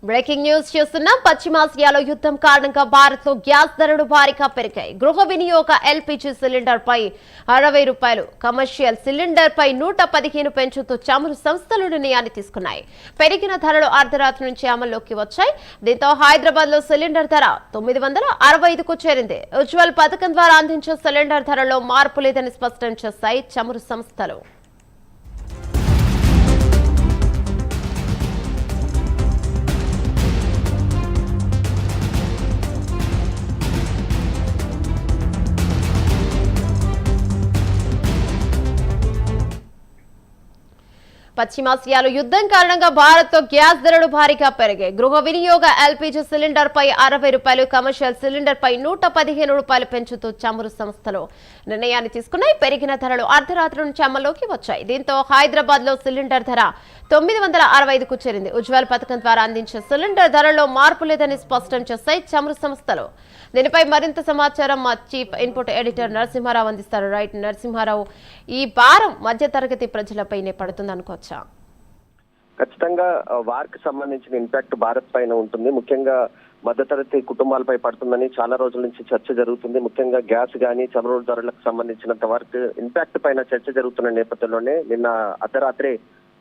Breaking news చూస్తున్నాం. పశ్చిమాసియాలో యుద్ధం కారణంగా భారత్ లో గ్యాస్ ధరలు భారీగా పెరిగాయి. గృహ వినియోగ ఎల్పీజీ సిలిండర్ పై ₹60, కమర్షియల్ సిలిండర్ పై 115 పెంచుతూ చమురు సంస్థలు నిర్ణయాన్ని తీసుకున్నాయి. పెరిగిన ధరలు అర్ధరాత్రి నుంచి అమల్లోకి వచ్చాయి. దీంతో హైదరాబాద్ లో సిలిండర్ ధర 965కు చేరింది. ఉజ్వల్ పథకం ద్వారా అందించే సిలిండర్ ధరలో మార్పు లేదని స్పష్టం చేశాయి చమురు సంస్థలు. పశ్చిమాసియాలో యుద్ధం కారణంగా భారత్ తో గ్యాస్ ధరలు భారీగా పెరిగాయి. గృహ వినియోగ ఎల్పీజీ సిలిండర్ పై ₹60, కమర్షియల్ సిలిండర్ పై ₹115 పెంచుతూ చమురు సంస్థలు నిర్ణయాన్ని తీసుకున్నాయి. పెరిగిన ధరలు అర్ధరాత్రి నుంచి అమల్లోకి వచ్చాయి. దీంతో హైదరాబాద్ లో సిలిండర్ ధర 965కు చేరింది. ఉజ్వల్ పథకం ద్వారా అందించే సిలిండర్ ధరలో మార్పు లేదని స్పష్టం చేశాయి చమురు సంస్థలు. దీనిపై మరింత సమాచారం మా చీఫ్ ఇన్పుట్ ఎడిటర్ నరసింహారావు అందిస్తారు. రైట్ నరసింహారావు, ఈ భారం మధ్యతరగతి ప్రజలపైనే పడుతుంది అనుకోవచ్చు. ఖచ్చితంగా వారికి సంబంధించిన ఇంపాక్ట్ భారత్ పైన ఉంటుంది. ముఖ్యంగా మధ్యతరగతి కుటుంబాలపై పడుతుందని చాలా రోజుల నుంచి చర్చ జరుగుతుంది. ముఖ్యంగా గ్యాస్ గానీ చమురు ధరలకు సంబంధించినంత వరకు ఇంపాక్ట్ పైన చర్చ జరుగుతున్న నేపథ్యంలోనే నిన్న అర్ధరాత్రే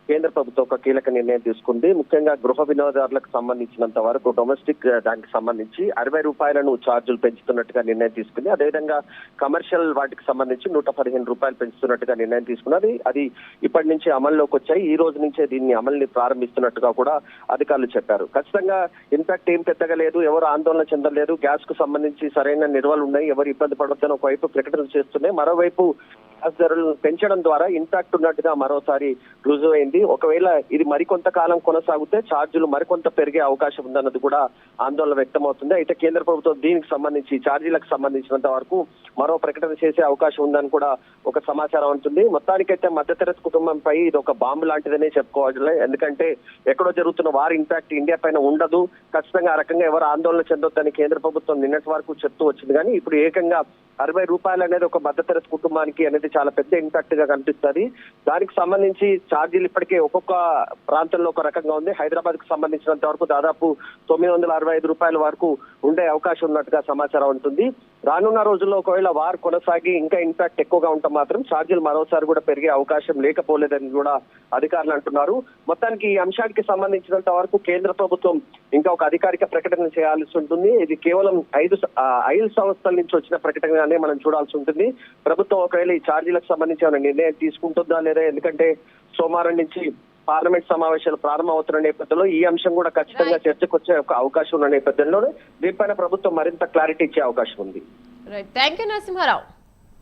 కేంద్ర ప్రభుత్వం ఒక కీలక నిర్ణయం తీసుకుంది. ముఖ్యంగా గృహ వినియోగదారులకు సంబంధించినంత వరకు డొమెస్టిక్ దానికి సంబంధించి ₹60 ఛార్జీలు పెంచుతున్నట్టుగా నిర్ణయం తీసుకుంది. అదేవిధంగా కమర్షియల్ వాటికి సంబంధించి ₹115 పెంచుతున్నట్టుగా నిర్ణయం తీసుకున్నది. అది ఇప్పటి నుంచి అమల్లోకి వచ్చాయి. ఈ రోజు నుంచే దీన్ని అమలుని ప్రారంభిస్తున్నట్టుగా కూడా అధికారులు చెప్పారు. ఖచ్చితంగా ఇంపాక్ట్ ఏం పెద్దగా లేదు, ఎవరు ఆందోళన చెందలేదు. గ్యాస్ కు సంబంధించి సరైన నిల్వలు ఉన్నాయి, ఎవరు ఇబ్బంది పడొద్దని ఒకవైపు ప్రకటనలు చేస్తున్నాయి. మరోవైపు గ్యాస్ ధరలు పెంచడం ద్వారా ఇంపాక్ట్ ఉన్నట్టుగా మరోసారి రుజువైంది. ఒకవేళ ఇది మరికొంతకాలం కొనసాగితే ఛార్జీలు మరికొంత పెరిగే అవకాశం ఉందన్నది కూడా ఆందోళన వ్యక్తమవుతుంది. అయితే కేంద్ర ప్రభుత్వం దీనికి సంబంధించి ఛార్జీలకు సంబంధించినంత వరకు మరో ప్రకటన చేసే అవకాశం ఉందని కూడా ఒక సమాచారం ఉంటుంది. మొత్తానికైతే మధ్యతరగతి కుటుంబంపై ఇది ఒక బాంబు లాంటిదనే చెప్పుకోవాలి. ఎందుకంటే ఎక్కడో జరుగుతున్న వారి ఇంపాక్ట్ ఇండియా పైన ఉండదు. ఖచ్చితంగా ఆ రకంగా ఎవరు ఆందోళన చెందొద్దని కేంద్ర ప్రభుత్వం నిన్నటి వరకు చెప్తూ వచ్చింది. కానీ ఇప్పుడు ఏకంగా ₹60 అనేది ఒక మధ్యతరగతి కుటుంబానికి అనేది చాలా పెద్ద ఇంపాక్ట్ గా కనిపిస్తుంది. దానికి సంబంధించి ఛార్జీలు ఇప్పటికే ఒక్కొక్క ప్రాంతంలో ఒక రకంగా ఉంది. హైదరాబాద్ కు సంబంధించినంత వరకు దాదాపు ₹965 వరకు ఉండే అవకాశం ఉన్నట్టుగా సమాచారం ఉంటుంది. రానున్న రోజుల్లో ఒకవేళ వారు కొనసాగి ఇంకా ఇంపాక్ట్ ఎక్కువగా ఉంటే మాత్రం ఛార్జీలు మరోసారి కూడా పెరిగే అవకాశం లేకపోలేదని కూడా అధికారులు అంటున్నారు. మొత్తానికి ఈ అంశానికి సంబంధించినంత వరకు కేంద్ర ప్రభుత్వం ఇంకా ఒక అధికారిక ప్రకటన చేయాల్సి ఉంటుంది. ఇది కేవలం 5 సంస్థల నుంచి వచ్చిన ప్రకటనగానే మనం చూడాల్సి ఉంటుంది. ప్రభుత్వం ఒకవేళ ఈ ఛార్జీలకు సంబంధించి ఏమైనా నిర్ణయం తీసుకుంటుందా లేదా, ఎందుకంటే సోమవారం నుంచి పార్లమెంట్ సమావేశాలు ప్రారంభమవుతున్న నేపథ్యంలో ఈ అంశం కూడా ఖచ్చితంగా చర్చకు వచ్చే ఒక అవకాశం ఉన్న నేపథ్యంలోనే దీనిపైన ప్రభుత్వం మరింత క్లారిటీ ఇచ్చే అవకాశం ఉంది. థాంక్యూ నరసింహారావు.